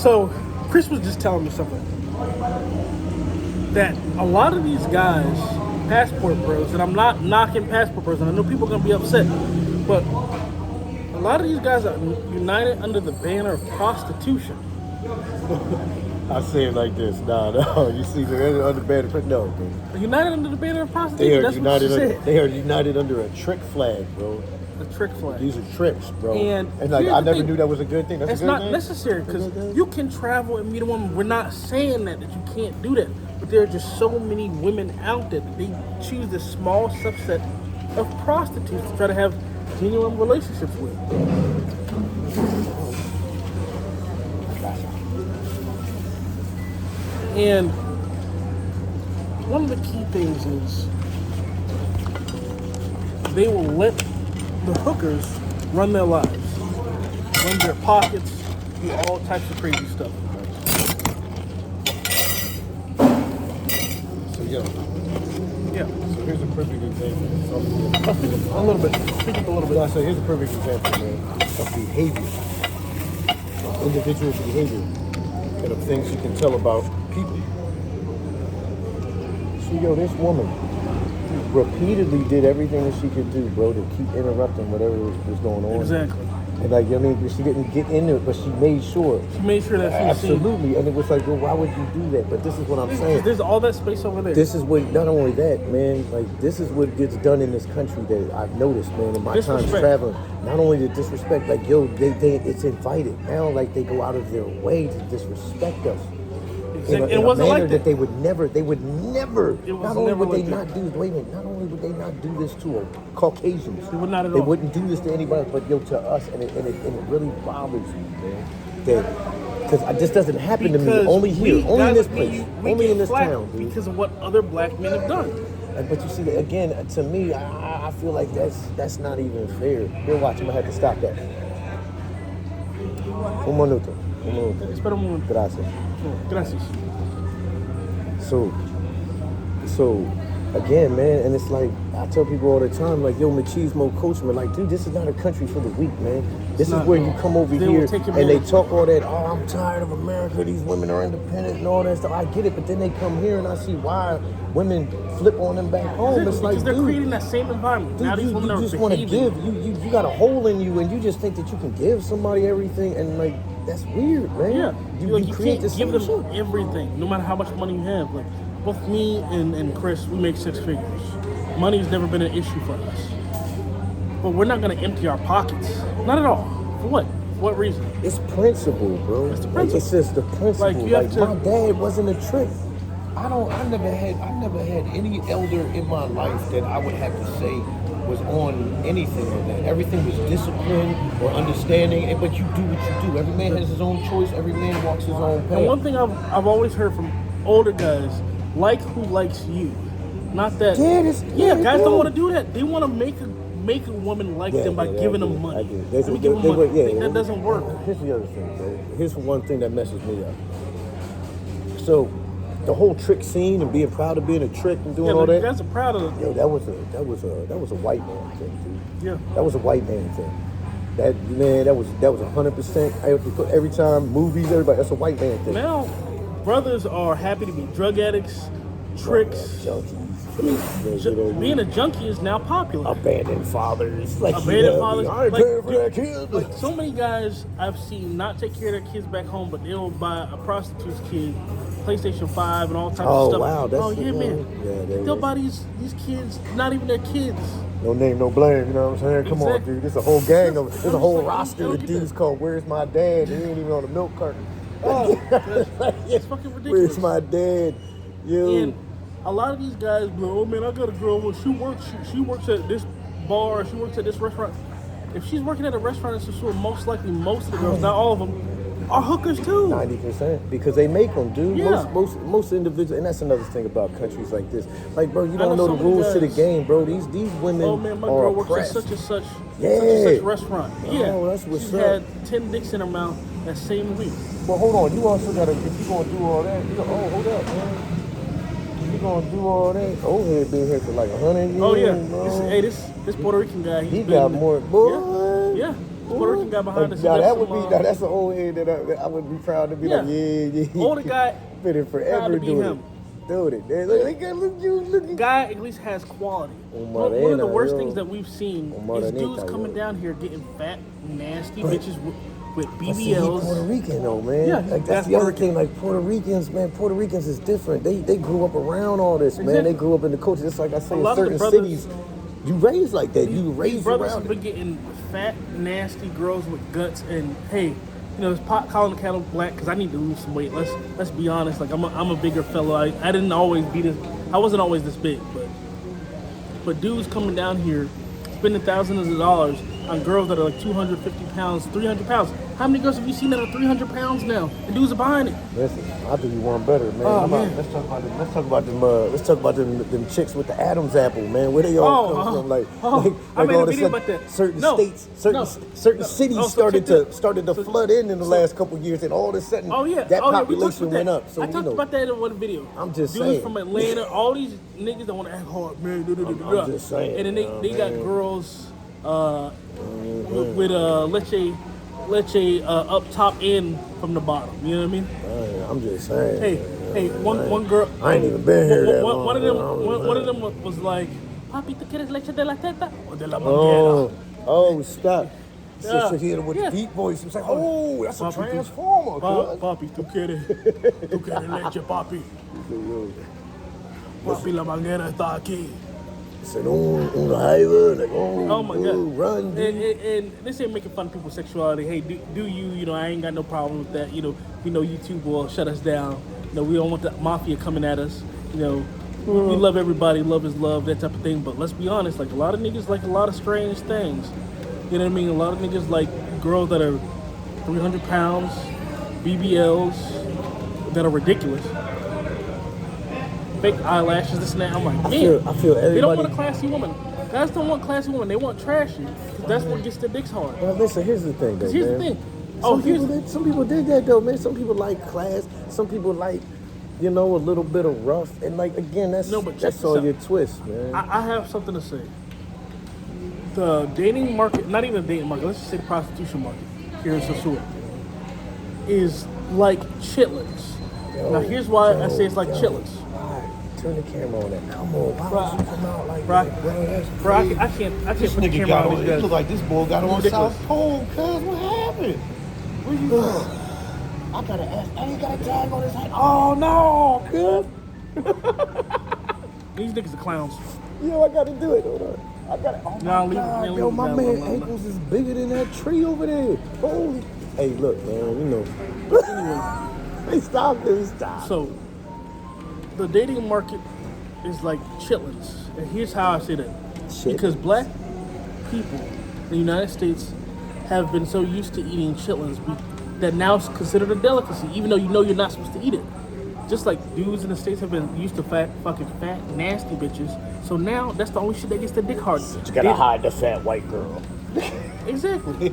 So, Chris was just telling me something. That a lot of these guys, passport bros, and I'm not knocking passport bros, and I know people are going to be upset, but a lot of these guys are united under the banner of prostitution. I say it like this. No. You see, they're under the banner. No, bro. United under the banner of prostitution? That's what she said. They are united under a trick flag, bro. A trick flag. These are tricks, bro. And like, I never knew that was a good thing. It's not necessary because you can travel and meet a woman. We're not saying that you can't do that. But there are just so many women out there that they choose this small subset of prostitutes to try to have genuine relationships with. And one of the key things is they will let the hookers run their lives, run their pockets, do all types of crazy stuff. So, yeah. So here's a perfect example. I'll speak up a little bit. So here's a perfect example, man, of behavior, individual behavior, and of things you can tell about people. So, this woman repeatedly did everything that she could do, bro, to keep interrupting whatever was going on. Exactly. And like, she didn't get into it, but she made sure. She made sure that she was absolutely. And it was like, well, why would you do that? But this is what I'm saying. There's all that space over there. This is what, not only that, man, like, this is what gets done in this country that I've noticed, man, in my times traveling. Not only the disrespect, like, it's invited. Now, like, they go out of their way to disrespect us. In a manner like that they would never. Not only would they not do this to a Caucasians. They would not at all. They wouldn't do this to anybody, but to us, and it really bothers me, man. Because this doesn't happen to me. Only here, only in this place, only in this town, dude. Because of what other black men have done. But you see, again, to me, I feel like that's not even fair. Here, watch, I'm gonna have to stop that. Un minuto. Espera un momento. Gracias. So, again, man, and it's like, I tell people all the time, like, machismo culture, like, dude, this is not a country for the weak, man. This is where you come over here and they talk all that, oh, I'm tired of America, these women are independent and all that stuff. I get it, but then they come here and I see why women flip on them back home. It's like, they're creating that same environment. Dude, now these women you just want to give. You got a hole in you and you just think that you can give somebody everything, and like, that's weird, man. Yeah. You create this give them everything, no matter how much money you have. Like, both me and Chris, we make 6 figures. Money's never been an issue for us. But we're not going to empty our pockets. Not at all. For what? For what reason? It's principle, bro. It's the principle. It's just the principle. Like my dad wasn't a trick. I never had any elder in my life that I would have to say was on anything like that. Everything was discipline or understanding, but you do what you do. Every man has his own choice. Every man walks his own path. And one thing I've always heard from older guys, like who likes you. Not that. Guys don't want to do that. They want to make a woman like them by giving them money. Let me give them money. That doesn't work. Here's the other thing, bro. Here's one thing that messes me up. So, the whole trick scene and being proud of being a trick and doing all that. Guys are proud of it. Yo, that was a white man thing, dude. Yeah. That was a white man thing. That was 100%. Every time movies, everybody, that's a white man thing. Now, brothers are happy to be drug addicts, tricks. Being a junkie is now popular. Abandoned fathers. Abandoned fathers. I ain't paying for that kid. Like, so many guys I've seen not take care of their kids back home, but they'll buy a prostitute's kid PlayStation 5 and all types of stuff. Wow, that's man. They'll buy these kids, not even their kids. No name, no blame, you know what I'm saying? Come on, dude. There's a whole gang of, there's a whole roster of dudes called Where's My Dad? They ain't even on the milk carton. It's fucking ridiculous. Where's my dad? Yo. And a lot of these guys be like, oh man, I got a girl. Well, she works at this bar, she works at this restaurant. If she's working at a restaurant in Sosua, most likely most of the girls, not all of them, are hookers too. 90%, because they make them, dude. Yeah. Most individuals, and that's another thing about countries like this. Like, bro, you don't know the rules to the game, bro. These women oh man, my girl works at such and such restaurant. Oh, that's what's she up. had 10 dicks in her mouth that same week. But hold on, you also gotta, if you gonna do all that, hold up, man. You gonna do all that? Old head been here for like 100 years. Oh yeah, bro. this Puerto Rican guy. He got more. Boy. Yeah. Puerto Rican guy behind us. Now that would be, now that's an old head that I would be proud to be like, yeah. Older guy. Been forever doing it. Dude, look. Guy at least has quality. One of the worst things that we've seen is dudes coming down here getting fat, nasty bitches with BBLs. See, Puerto Rican though, man. Yeah, like that's the other thing. Like Puerto Ricans, man. Puerto Ricans is different. They grew up around all this, man. They grew up in the culture. Just like I say, in certain cities, you raised like that. You raised brothers around have been getting fat, nasty girls with guts, and hey. You know, it's pot calling the cattle black because I need to lose some weight. Let's be honest. Like I'm a bigger fellow. I didn't always be this. I wasn't always this big, but dudes coming down here spending thousands of dollars on girls that are like 250 pounds, 300 pounds. How many girls have you seen that are 300 pounds now? And dudes are buying it. Listen, I'll do you one better, man. Man. Let's talk about them chicks with the Adam's apple, man. Where they all come from? Like I made all a video about that. Certain states, certain cities started to flood in the last couple of years, and all of a sudden, that population went up. So I talked about that in one video. I'm just dudes saying. from Atlanta, all these niggas that want to act hard, man. I'm just saying. And then they got girls with leche up top and from the bottom. You know what I mean? I'm just saying. Hey, one girl. I ain't even been here that long. One of them was like, "Papi, ¿tú quieres leche de la teta o de la manguera?" Oh, stop. So hit him with the deep voice. It's like, oh, that's a transformer. Papi, ¿tú quieres leche, papi? Papi, la manguera está aquí. Said, on the highway, like, oh my God, run, dude. And this ain't making fun of people's sexuality. Hey, do you know, I ain't got no problem with that. You know, we know YouTube will shut us down. You know, we don't want the mafia coming at us. You know, we love everybody, love is love, that type of thing. But let's be honest, like a lot of niggas like a lot of strange things. You know what I mean? A lot of niggas like girls that are 300 pounds, BBLs, that are ridiculous. Fake eyelashes, this and that. I'm like, man, I feel everybody. They don't want a classy woman. Guys don't want classy women. They want trashy. That's what gets their dicks hard. Well, listen, here's the thing, though, here's man. the thing. Some people did that, though, man. Some people like class. Some people like, you know, a little bit of rough. And, like, again, that's all your twist, man. I have something to say. The dating market, not even the dating market, let's just say the prostitution market here in Sosua, is like chitlins. Now, here's why I say it's like chitlins. Turn the camera on that. Come on, why would you come out like that, bro? I can't This put the nigga camera got on on. these It guys. look like this boy got on Ridiculous. South Pole, cuz what happened? Where you from? I gotta ask. I ain't got a tag on his head. Oh no, cuz. These niggas are clowns. Yo, I gotta do it. Hold on. I gotta. Oh Nah, my God. leave Yo, it, my nah, man nah. ankles is bigger than that tree over there. Holy. Hey, look, man. You know. Hey, stop. So, the dating market is like chitlins. And here's how I say that. Because black people in the United States have been so used to eating chitlins that now it's considered a delicacy, even though you know you're not supposed to eat it. Just like dudes in the States have been used to fucking fat, nasty bitches. So now that's the only shit that gets their dick hard. You gotta hide the fat white girl. Exactly.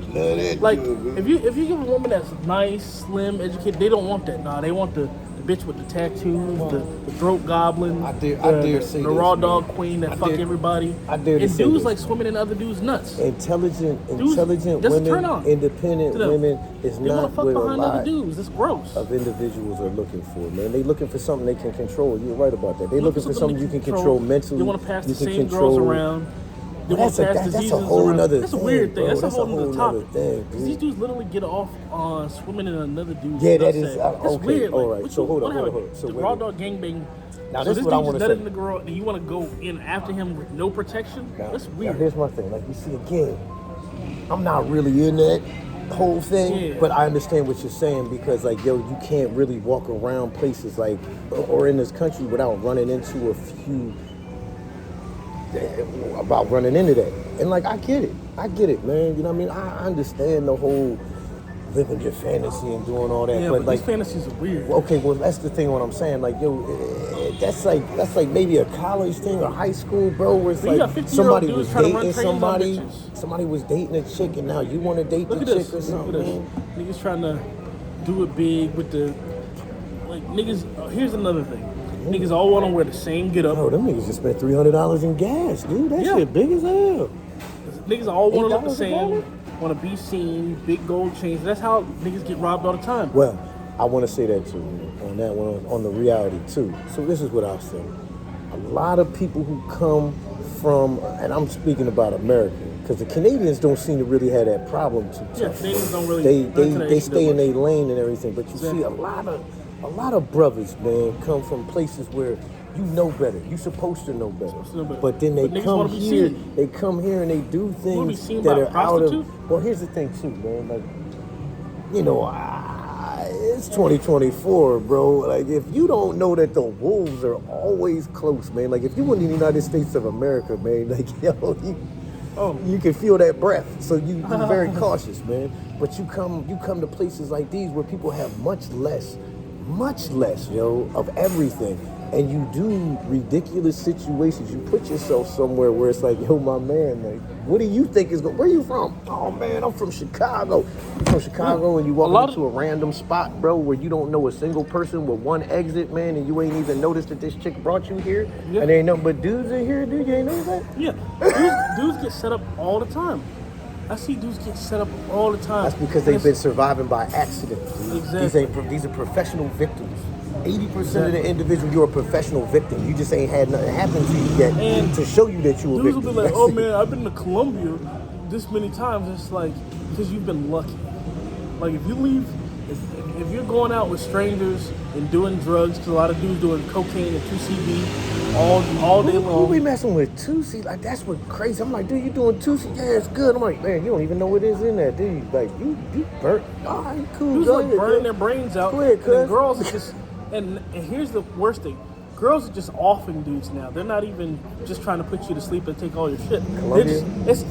Like if you give a woman that's nice, slim, educated, they don't want that. Nah, they want the bitch with the tattoos, the throat goblin, I dare say the this, raw man. dog queen that fuck everybody. I dare to and say dudes this. like swimming in other dudes' nuts. Intelligent that's a turn on women, independent to them. women is They want not to fuck what a behind other lot dudes. That's gross. of individuals are looking for, man. They looking for something they can control. You're right about that. They looking for something you can control mentally. They want to pass you the can same control. girls around. They want to pass That's diseases a whole around. nother That's a thing, weird thing. bro. That's a whole nother topic. thing, Because these dudes literally get off on swimming in another dude's Yeah, that nutsack. is That's okay. weird. All Like, right. So hold on. So the wait raw a minute. dog gangbang. Now, So this is this what I dude want just to nutted say. the girl, and you want to go in after him with no protection? That's weird. Now, here's my thing. Like, you see, again, I'm not really in that whole thing, Yeah. but I understand what you're saying because, like, yo, you can't really walk around places like, or in this country without running into a few, about running into that. And, like, I get it, man. You know what I mean? I understand the whole living your fantasy and doing all that. Yeah, but like, these fantasies are weird. Okay, well, that's the thing. What I'm saying, like, yo, that's like maybe a college thing or high school, bro. Where it's But you like got 50-year-old somebody dudes was trying to run dating trains on somebody, bitches. somebody was dating a chick, and now you want to date Look the at chick this. or Look something. at this. Niggas trying to do it big with the, like, niggas. Here's another thing. Niggas all want to wear the same get up. Bro, them niggas just spent $300 in gas, dude. That shit big as hell. Niggas all want to look the $8 a same. gallon? want to be seen, big gold chains. That's how niggas get robbed all the time. Well, I want to say that too, on that one, on the reality too. So this is what I'll say. A lot of people who come from, and I'm speaking about America, because the Canadians don't seem to really have that problem too tough. Yeah, Canadians don't really. They stay in their lane and everything, but you see a lot of brothers, man, come from places where you know better. You supposed to know better. But then they come here. They come here and they do things that are out of. Well, here's the thing too, man. Like, you know, it's 2024, bro. Like, if you don't know that the wolves are always close, man. Like, if you in the United States of America, man, like, yo, you can feel that breath. So you're very cautious, man. But you come to places like these where people have much less, yo, of everything. And you do ridiculous situations. You put yourself somewhere where it's like, yo, my man, like, what do you think is going? Where you from? Oh man, I'm from Chicago. You from Chicago, and you walk into a random spot, bro, where you don't know a single person with one exit, man, and you ain't even noticed that this chick brought you here, and there ain't nothing but dudes in here, dude. You ain't noticed that? Yeah, dudes get set up all the time. I see dudes get set up all the time. That's because they've been surviving by accident. Exactly. These are professional victims. 80% of the individual, you're a professional victim. You just ain't had nothing happen to you yet to show you that you a victim. Dudes will be like, oh man, I've been to Colombia this many times. It's like, because you've been lucky. Like, if you leave, if you're going out with strangers and doing drugs, because a lot of dudes doing cocaine and 2CB all day long. Who be messing with 2C? Like, that's what crazy. I'm like, dude, you doing 2C? Yeah, it's good. I'm like, man, you don't even know what is in there, do you? Like, you burnt. All right, cool. Dudes like burning their brains out. Go ahead, and girls are just... And here's the worst thing. Girls are just offing dudes now. They're not even just trying to put you to sleep and take all your shit.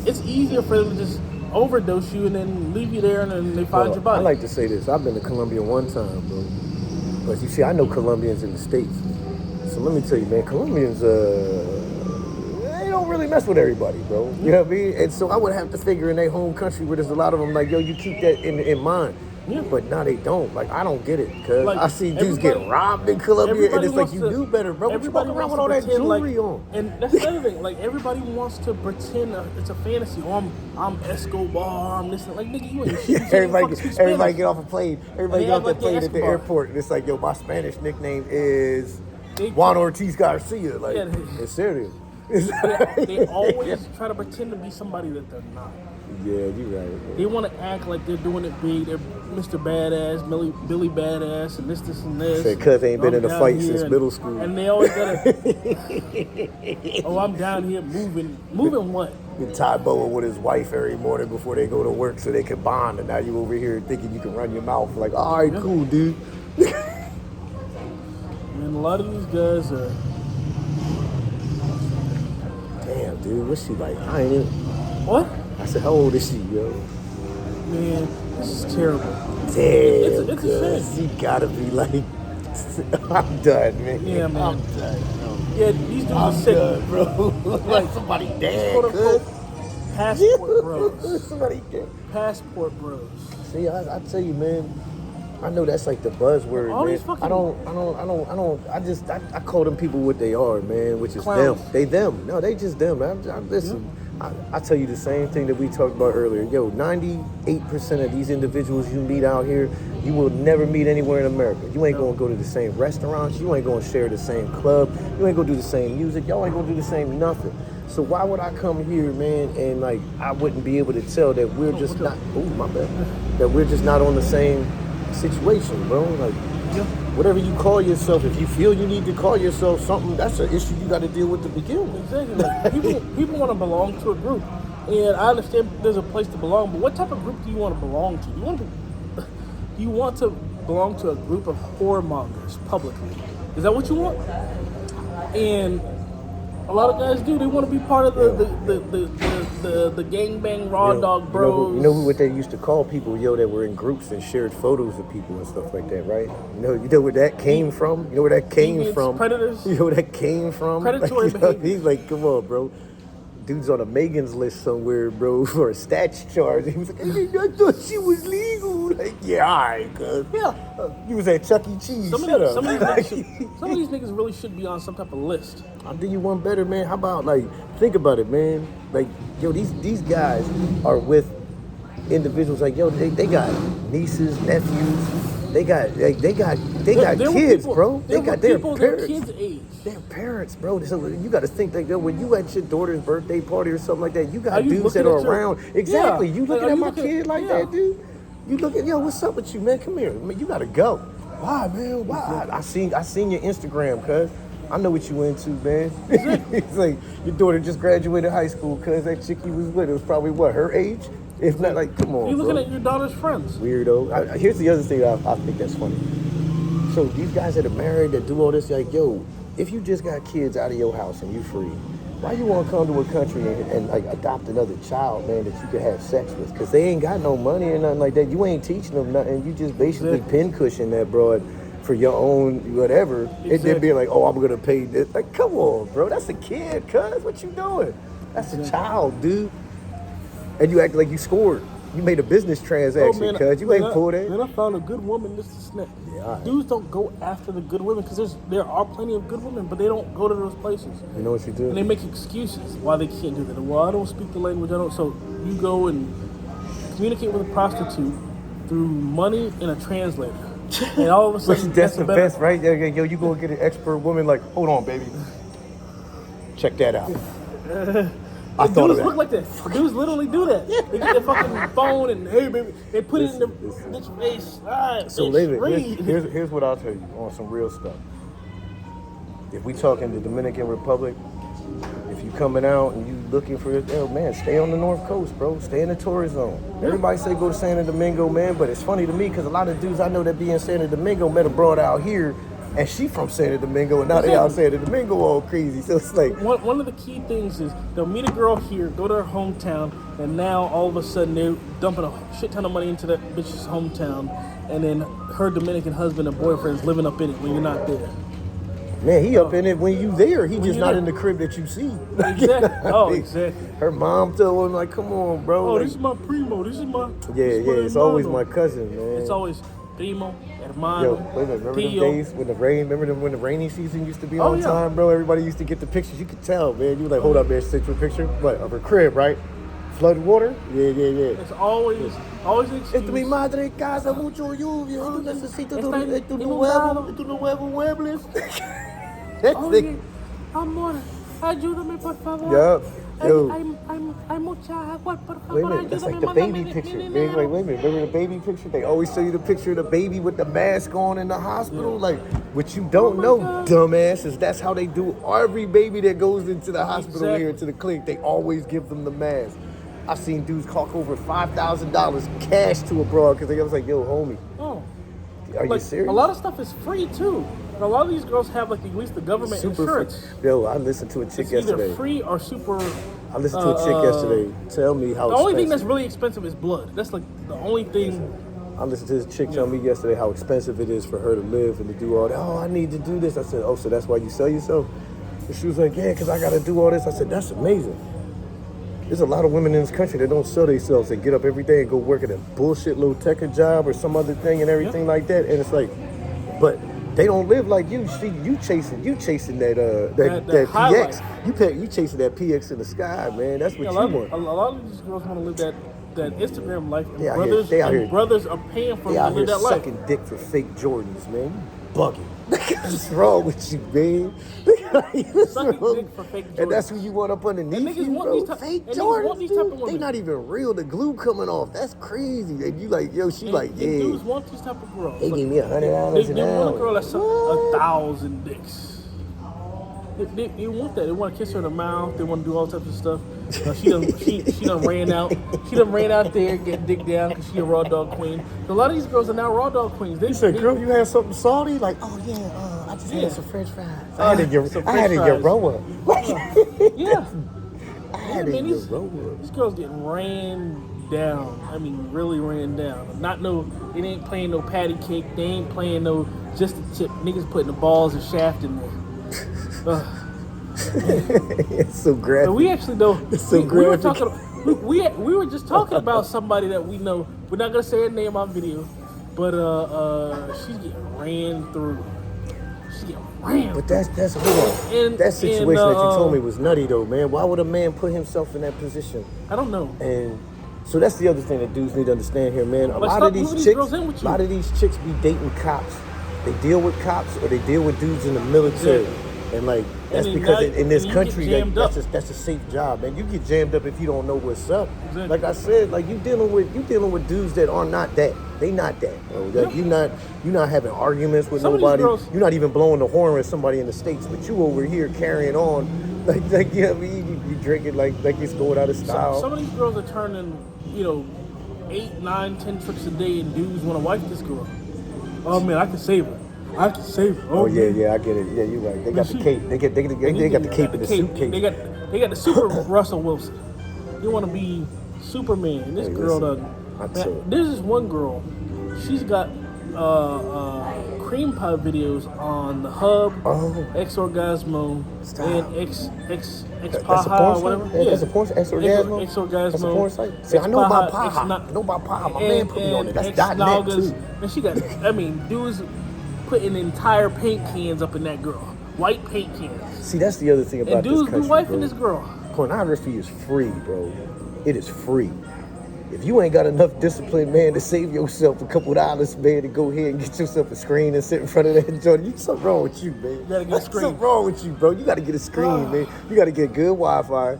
It's easier for them to just overdose you and then leave you there and then they find your body. I like to say this. I've been to Colombia one time, bro. But you see, I know Colombians in the States. So let me tell you, man, Colombians, they don't really mess with everybody, bro. You know what I mean? And so I would have to figure in their home country where there's a lot of them, like, yo, you keep that in mind. Yeah. But now they don't. Like, I don't get it. Because like, I see dudes get robbed in Colombia, and it's like, you do better, bro. But you walk around with all that jewelry on. And that's the other thing. Like, everybody wants to pretend it's a fantasy. Oh, I'm Escobar, I'm this. Like, nigga, you ain't shit. Everybody get off a plane. Everybody get off that plane at the airport. And it's like, yo, my Spanish nickname is Juan Ortiz Garcia. Like, it's serious. They always try to pretend to be somebody that they're not. Yeah, you're right. Man. They want to act like they're doing it big. They're Mr. Badass, Billy Badass, and this, and this. Say, cuz ain't been in a fight since middle school. And they always gotta. Oh, I'm down here moving what? Ty Boa with his wife every morning before they go to work so they can bond. And now you over here thinking you can run your mouth like, all right, cool, dude. And a lot of these guys are. Damn, dude, what's she like? I ain't even. What? I said, how old is she, yo? Man, this is terrible. Damn, it's a shame. She gotta be like, I'm done, man. Yeah, man. I'm done, bro. Yeah, these dudes are sick, done, bro. Like somebody dead, passport bros. Somebody dead. Passport bros. See, I tell you, man. I know that's like the buzzword, all man. These fucking I call them people what they are, man, which is clowns. them. They them. No, they just them. Listen, I tell you the same thing that we talked about earlier. Yo, 98% of these individuals you meet out here, you will never meet anywhere in America. You ain't gonna go to the same restaurants. You ain't gonna share the same club. You ain't gonna do the same music. Y'all ain't gonna do the same nothing. So why would I come here, man, and like I wouldn't be able to tell that we're just not. Oh, my bad. That we're just not on the same situation, bro. Like, whatever you call yourself, if you feel you need to call yourself something, that's an issue you got to deal with to begin with. Exactly. Like, people want to belong to a group, and I understand there's a place to belong, but what type of group do you want to belong to? Do you want to belong to a group of whoremongers publicly? Is that what you want? And a lot of guys do. They want to be part of the gangbang raw dog bros. You know what they used to call people, yo, that were in groups and shared photos of people and stuff like that, right? You know where that came from? You know where that came from? Predators. You know where that came from? Predatory behavior. He's like, come on, bro. Dude's on a Megan's list somewhere, bro, for a statue charge. He was like, hey, I thought she was legal. Like, yeah, all right, cuz. Yeah. You was at Chuck E. Cheese. Some of these niggas really should be on some type of list. I'll do you one better, man. How about, like, think about it, man. Like, yo, these guys are with individuals like, yo, they got nieces, nephews, they got kids, bro. They got their people parents. Their kids' age. Their parents, bro. So you got to think that, yo, when you at your daughter's birthday party or something like that, you got dudes that are around. Exactly. Yeah. You looking Like, at my kid like that, dude? You looking, yo, what's up with you, man? Come here. Man, you got to go. Why, man? Why? I seen your Instagram, cuz. I know what you into, man. It's like your daughter just graduated high school, cuz that chick you was with was probably what, her age? If not, like, come on, You're looking bro. at your daughter's friends. Weirdo. Here's the other thing I think that's funny. So these guys that are married that do all this, like, yo, if you just got kids out of your house and you free, why you want to come to a country and like adopt another child, man, that you could have sex with? Because they ain't got no money or nothing like that. You ain't teaching them nothing. You just basically pincushion that broad for your own whatever. Exactly. And then being like, oh, I'm going to pay this. Like, come on, bro. That's a kid, cuz. What you doing? That's a child, dude. And you act like you scored. You made a business transaction, cuz. You ain't pulled that. Man, I found a good woman. This is snap. Yeah, dudes don't go after the good women because there are plenty of good women, but they don't go to those places. You know what you do? And they make excuses why they can't do that. Well, I don't speak the language. I don't. So you go and communicate with a prostitute through money and a translator, and all of a sudden that's the best, right? Yo, you go get an expert woman. Like, hold on, baby. Check that out. I thought of that. Dudes look like that. Dudes literally do that. They get their fucking phone and, hey, baby, they put it in the bitch face. So, here's what I'll tell you on some real stuff. If we talking the Dominican Republic, if you coming out and you looking for it, oh, man, stay on the North Coast, bro. Stay in the tourist zone. Everybody say go to Santo Domingo, man, but it's funny to me because a lot of dudes I know that be in Santo Domingo met a broad out here, and she from Santo Domingo, and now they out Santo Domingo all crazy. So it's like one of the key things is they'll meet a girl here, go to her hometown, and now all of a sudden they're dumping a shit ton of money into that bitch's hometown, and then her Dominican husband and boyfriend's living up in it when you're not there. Man, he up in it when you there. He just not in the crib that you see. Exactly. Oh, exactly. Her mom told him, like, come on, bro. Oh, like, this is my primo. This is my it's always my cousin, man. It's always primo, hermano. Yo, wait a minute, remember them days when the rain? Remember when the rainy season used to be on time, bro? Everybody used to get the pictures. You could tell, man. You were like, hold up, man, send you a picture. What, of her crib, right? Flooded water? Yeah. It's always an excuse. Esto mi madre casa mucho lluvia. Yo necesito tu nuevo muebles. Oye, amor, ayúdame por favor. Yup. Yo. Hay mucha agua, por favor. Wait a minute, that's like the baby picture. Like, wait a minute, remember the baby picture? They always show you the picture of the baby with the mask on in the hospital. Yeah. Like, what you don't know, dumbass, is that's how they do every baby that goes into the hospital here, into the clinic. They always give them the mask. I've seen dudes clock over $5,000 cash to a broad because they was like, yo, homie. Oh. Are you serious? A lot of stuff is free, too. And a lot of these girls have, like, at least the government insurance. Yo, I listened to a chick yesterday. Either free or super... I listened to a chick yesterday tell me how the only thing that's really expensive is blood. That's, like, the only thing... I listened to this chick tell me yesterday how expensive it is for her to live and to do all that. Oh, I need to do this. I said, oh, so that's why you sell yourself? And she was like, yeah, because I got to do all this. I said, that's amazing. There's a lot of women in this country that don't sell themselves. They get up every day and go work at a bullshit little tech job or some other thing and everything like that. And it's like, but they don't live like you. See, you chasing that PX. You chasing that PX in the sky, man. That's what you want. A lot of these girls want to live that Instagram life. And brothers are paying for them to live that life. Sucking dick for fake Jordans, man. You bugging. What's wrong with you, man? Sucking dick for fake Jordans. And that's who you want up underneath you, bro. Fake Jordans, dude. They not even real. The glue coming off. That's crazy. And you like, yo, she like, yeah. Dudes want these type of girls. They give me $100 an hour. They want a girl that's 1,000 dicks. They want that. They want to kiss her in the mouth. They want to do all types of stuff. She done ran out. She done ran out there, get dick down because she a raw dog queen. A lot of these girls are now raw dog queens. You said, girl, you had something salty? Like, oh yeah, I just had some French fries. I had a Yaroa. Yeah. I had a Yaroa. These girls getting ran down. I mean, really ran down. It ain't playing no patty cake. They ain't playing no just a tip. Niggas putting the balls and shaft in there. It's so graphic. But we actually know. It's so graphic. We were just talking about somebody that we know. We're not gonna say her name on video, but she's getting ran through. She's getting ran. But that's hold on. That situation that you told me was nutty though, man. Why would a man put himself in that position? I don't know. And So that's the other thing that dudes need to understand here, man. A Like, lot stop of these moving these chicks, girls in with a lot you. of these chicks be dating cops. They deal with cops or they deal with dudes in the military. Exactly. And like that's then because now- in this and you get country, like, jammed up. that's a safe job, man. You get jammed up if you don't know what's up. Exactly. Like I said, like you dealing with dudes that are not that. They not that, bro. Like, Yeah. you're not having arguments with Some of these nobody. girls- You're not even blowing the horn with somebody in the States, but you over here carrying on like you know what I mean, you drinking like it's going out of style. Some of these girls are turning, 8, 9, 10 trips a day, and dudes want to wife this girl. Oh man, I can save her. I can save her. Oh yeah, man. yeah, I get it. Yeah, you're right. They got the she- cape. They got the cape in the suitcase. They got the super Russell Wilson. You want to be Superman. And this Hey, girl listen, done. I tell- Man, there's this one girl. She's got cream pie videos on the Hub, X Orgasmo, Stop. and X That's a Paha porn or whatever. site? That's a porn site? X Orgasmo? X Orgasmo. That's a porn site? See, I know about Paha. I know about Paha. My man put me on it. That's .net too. And she got, dudes putting entire paint cans up in that girl. White paint cans. See, that's the other thing about And this dudes country, be wifing bro. this girl. Pornography is free, bro. It is free. If you ain't got enough discipline, man, to save yourself a couple dollars, man, to go ahead and get yourself a screen and sit in front of that joint, you something wrong with you, man. You gotta get a screen. Something wrong with you, bro. You gotta get a screen, man. You gotta get good Wi-Fi.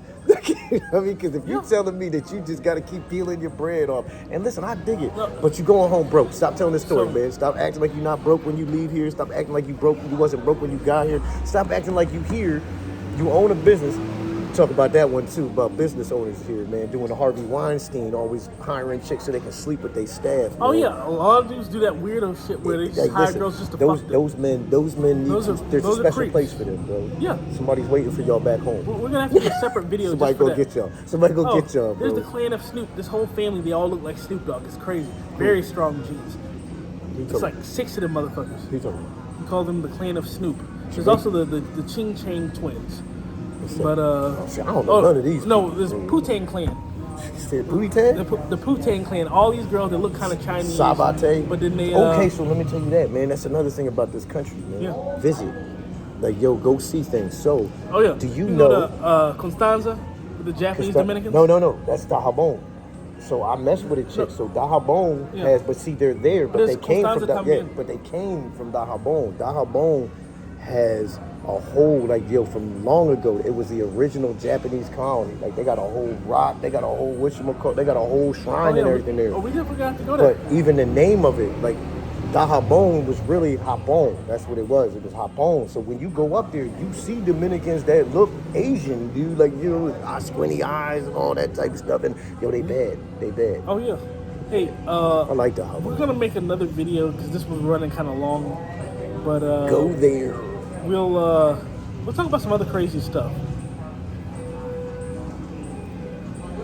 You know what I mean? Because if you're telling me that you just gotta keep peeling your bread off, and listen, I dig it, but you going home broke. Stop telling this story, man. Stop acting like you're not broke when you leave here. Stop acting like you wasn't broke when you got here. Stop acting like you here. You own a business. Talk about that one too, about business owners here, man, doing the Harvey Weinstein, always hiring chicks so they can sleep with their staff. Oh man. yeah, a lot of dudes do that weirdo shit where they just Like, hire listen, girls just to those fuck them. those men need there's a those are special creeps. place for them, bro. Yeah. Somebody's waiting for y'all back home. We're gonna have to do a separate video. Somebody just for go that. get y'all. Somebody go get y'all, bro. There's the clan of Snoop. This whole family, they all look like Snoop Dogg. It's crazy. Very strong genes. It's like 6 of them motherfuckers. Who told me? We call them the clan of Snoop. There's also the Ching Chang twins. But See, I don't know none of these No, people, there's bro. Poo-Tang clan. You said booty tag? The Poo-Tang clan. All these girls that look kind of Chinese. Sabate. But then they okay, so let me tell you that, man. That's another thing about this country, man. Yeah. Visit. Like, yo, go see things. So, Oh yeah. do you know know the Constanza, the Japanese Dominicans? No. That's Dahabon. So I messed with a chick. So Dahabon has, but see, they're there, but There's they came from Constanza también. but they came from Dahabon. Dahabon has a whole, like, yo, from long ago, it was the original Japanese colony. Like, they got a whole rock, they got a whole whatchamacallit, they got a whole shrine and everything there. We just forgot to go there. But even the name of it, like, Dahabon was really Hapon. That's what it was. It was Hapon. So when you go up there, you see Dominicans that look Asian, dude. Like, you know, squinty eyes and all that type of stuff. And, yo, they bad. They bad. Oh yeah. Hey, I like Dahabon. we're gonna make another video because this was running kind of long. But Go there. we'll talk about some other crazy stuff.